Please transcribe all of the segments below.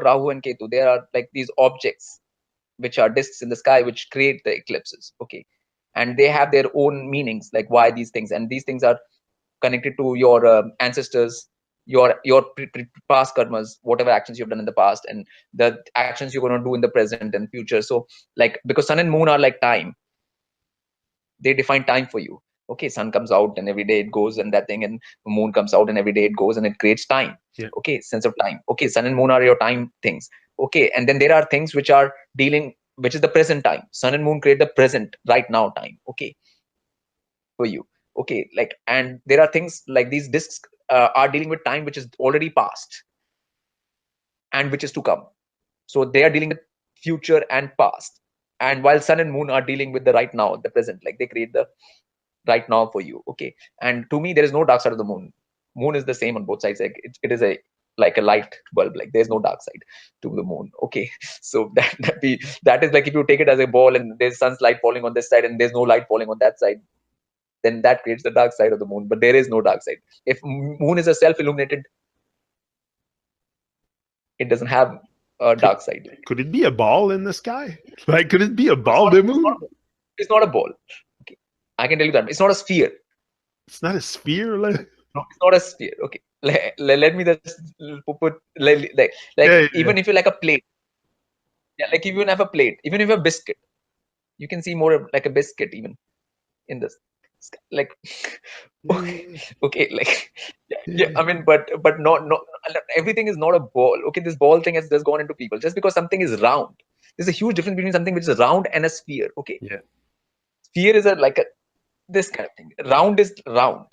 Rahu and Ketu, they are like these objects which are discs in the sky which create the eclipses. Okay, and they have their own meanings, like why these things, and these things are connected to your ancestors, your past karmas, whatever actions you've done in the past, and the actions you're going to do in the present and future. So like, because sun and moon are like time, they define time for you. Okay, sun comes out and every day it goes and that thing, and moon comes out and every day it goes and it creates time. Yeah. Okay, sense of time. Okay, sun and moon are your time things. Okay, and then there are things which are dealing, which is the present time. Sun and moon create the present, right now time. Okay, for you. Okay, like, and there are things like these discs are dealing with time which is already past and which is to come. So they are dealing with future and past, and while sun and moon are dealing with the right now, the present, like they create the right now for you. Okay, and to me there is no dark side of the moon. Moon is the same on both sides. Like it is a, like a light bulb, like there's no dark side to the moon. Okay, so that is like, if you take it as a ball and there's sun's light falling on this side and there's no light falling on that side, then that creates the dark side of the moon. But there is no dark side. If moon is a self-illuminated, it doesn't have a dark side. Could it be a ball in the sky? Like, could it be a ball, the moon? It's not a ball. Okay, I can tell you that. It's not a sphere. It's not a sphere? Like... No, it's not a sphere. Okay, let me just put like yeah, even if you like a plate. Yeah, like if you have a plate, even if you have a biscuit, you can see more of like a biscuit even in this. Like, okay, like, yeah, I mean, but not everything is not a ball. Okay, this ball thing has just gone into people. Just because something is round, there's a huge difference between something which is round and a sphere. Okay, yeah, sphere is like a this kind of thing. Round is round.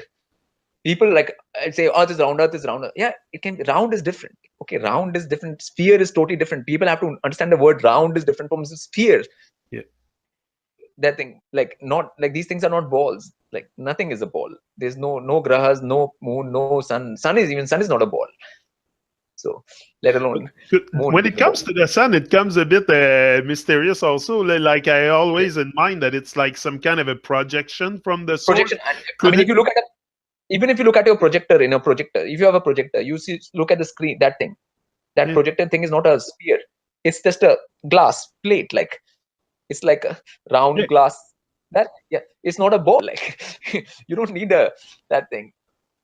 People like say Earth is round, Earth is round. Yeah, it can be. Round is different. Okay, round is different. Sphere is totally different. People have to understand the word round is different from sphere. yeah. That thing, like, not like these things are not balls. Like nothing is a ball. There's no grahas, no moon, no sun. Sun is not a ball. So let alone moon. When it comes to the sun, it comes a bit mysterious also. Like I always in mind that it's like some kind of a projection from the source. Projection. I mean, if you look at even if you look at your projector, in a projector, if you have a projector, you see, look at the screen, that thing, that projector thing is not a sphere. It's just a glass plate. Like it's like a round glass. That, yeah, it's not a ball. Like you don't need that thing.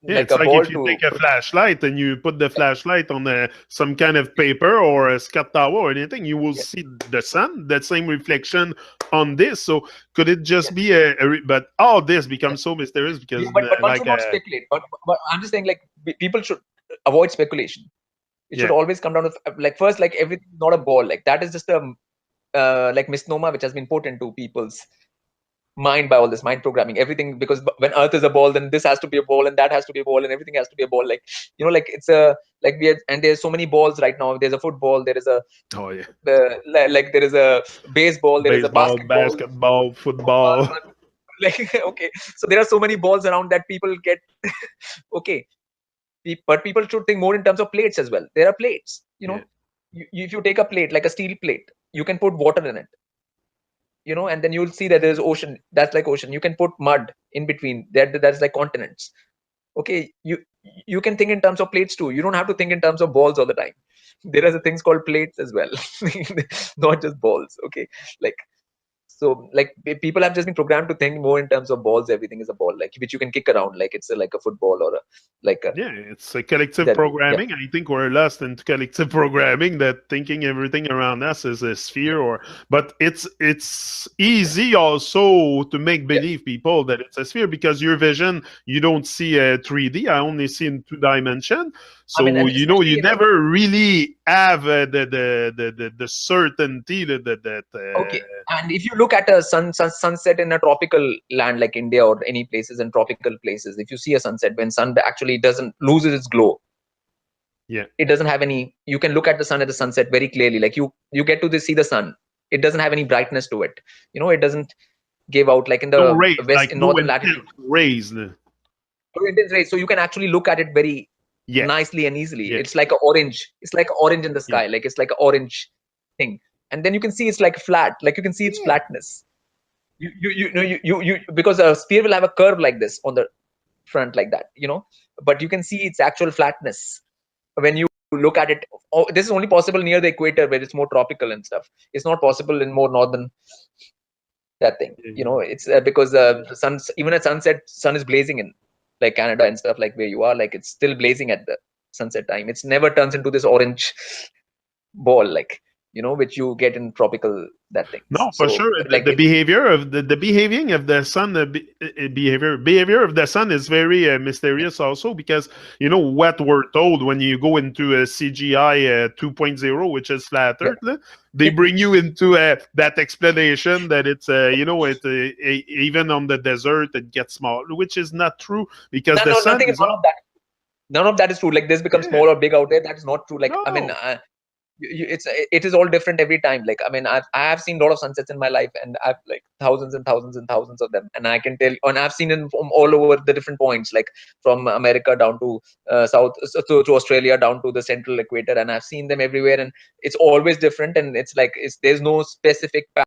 Yeah, like it's a like ball if you take a flashlight and you put the flashlight on some kind of paper or a scat tower or anything, you will see the sun, that same reflection on this. So could it just be but all this becomes so mysterious because but one should not speculate. But I'm just saying, like, people should avoid speculation. It should always come down to, like, first, like, everything is not a ball. Like that is just a like misnomer which has been put into people's mind by all this mind programming. Everything, because when Earth is a ball, then this has to be a ball and that has to be a ball and everything has to be a ball. Like, you know, like it's a, like we are, and there's so many balls right now. There's a football, there is a like there is a baseball, there is a basketball, football. Like, okay, so there are so many balls around that people get okay, but people should think more in terms of plates as well. There are plates, you know. If you take a plate, like a steel plate, you can put water in it, you know, and then you'll see that there's ocean. That's like ocean. You can put mud in between. That's like continents. Okay, you can think in terms of plates too. You don't have to think in terms of balls all the time. There are things called plates as well, not just balls. Okay, like, so, like, people have just been programmed to think more in terms of balls. Everything is a ball, like, which you can kick around, like it's like a football or it's a collective programming. I think we're lost into collective programming, that thinking everything around us is a sphere, but it's easy also to make believe people that it's a sphere because your vision, you don't see a 3D. I only see in 2 dimension. So, I mean, you never really have the certainty that okay. And if you look at a sunset in a tropical land like India or any places in tropical places, if you see a sunset when sun actually doesn't loses its glow, it doesn't have any. You can look at the sun at the sunset very clearly. Like you get to see the sun. It doesn't have any brightness to it. You know, it doesn't give out like in the west, like in northern latitude. Rays. Intense rays. So you can actually look at it very nicely and easily. It's like an orange. It's like orange in the sky. Like it's like an orange thing. And then you can see it's like flat. Like you can see its flatness. You because a sphere will have a curve like this on the front, like that, you know. But you can see its actual flatness when you look at it, oh, this is only possible near the equator where it's more tropical and stuff. It's not possible in more northern, that thing, you know. It's because the sun's, even at sunset, sun is blazing in like Canada and stuff, like where you are, like it's still blazing at the sunset time. It's never turns into this orange ball, like, you know, which you get in tropical, that thing. No, for So sure. like The behavior of the behaving of the sun, behavior of the sun is very mysterious also, because you know what we're told when you go into a CGI 2.0, which is flat yeah, Earth. They bring you into that explanation that it's you know, even on the desert it gets small, which is not true, because the no, sun nothing, is none of that, none of that is true. Like this becomes yeah. small or big out there, that is not true. Like I mean, No, it is all different every time. Like I mean, I have seen a lot of sunsets in my life, and I've like thousands and thousands and thousands of them, and I can tell, and I've seen them from all over the different points, like from America down to south, to Australia, down to the central equator, and I've seen them everywhere, and it's always different, and it's like there's no specific pattern